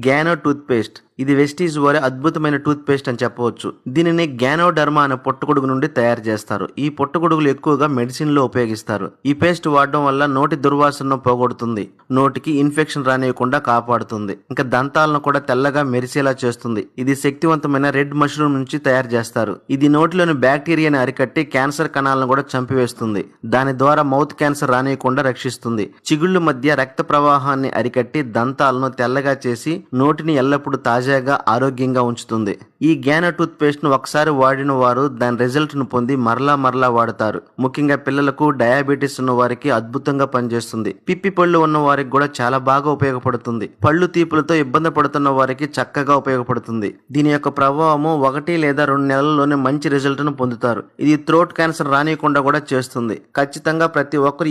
గ్యానో tooth paste ఇది Vestige వారి అద్భుతమైన టూత్ పేస్ట్ అని చెప్పవచ్చు. దీనిని గ్యానోడర్మా అనే పుట్టగొడుగు నుండి తయారు చేస్తారు. ఈ పుట్టగొడుగులు ఎక్కువగా మెడిసిన్ లో ఉపయోగిస్తారు. ఈ పేస్ట్ వాడడం వల్ల నోటి దుర్వాసనను పోగొడుతుంది, నోటికి ఇన్ఫెక్షన్ రానియకుండా కాపాడుతుంది, ఇంకా దంతాలను కూడా తెల్లగా మెరిసేలా చేస్తుంది. ఇది శక్తివంతమైన రెడ్ మష్రూమ్ నుంచి తయారు చేస్తారు. ఇది నోటిలోని బ్యాక్టీరియాని అరికట్టి క్యాన్సర్ కణాలను కూడా చంపివేస్తుంది. దాని ద్వారా మౌత్ క్యాన్సర్ రానియకుండా రక్షిస్తుంది. చిగుళ్ళు మధ్య రక్త ప్రవాహాన్ని అరికట్టి దంతాలను తెల్లగా చేసి నోటిని ఎల్లప్పుడూ తాజాగా ఆరోగ్యంగా ఉంచుతుంది. ఈ గ్యానో టూత్ పేస్ట్ ను ఒకసారి వాడిన వారు దాని రిజల్ట్ ను పొంది మరలా వాడతారు. ముఖ్యంగా పిల్లలకు, డయాబెటీస్ ఉన్న వారికి అద్భుతంగా పనిచేస్తుంది. పిప్పి పళ్ళు ఉన్న వారికి కూడా చాలా బాగా ఉపయోగపడుతుంది. పళ్ళు తీపులతో ఇబ్బంది పడుతున్న వారికి చక్కగా ఉపయోగపడుతుంది. దీని యొక్క ప్రభావము 1 లేదా 2 నెలల్లోనే మంచి రిజల్ట్ ను పొందుతారు. ఇది థ్రోట్ క్యాన్సర్ రానియకుండా కూడా చేస్తుంది. ఖచ్చితంగా ప్రతి ఒక్కరు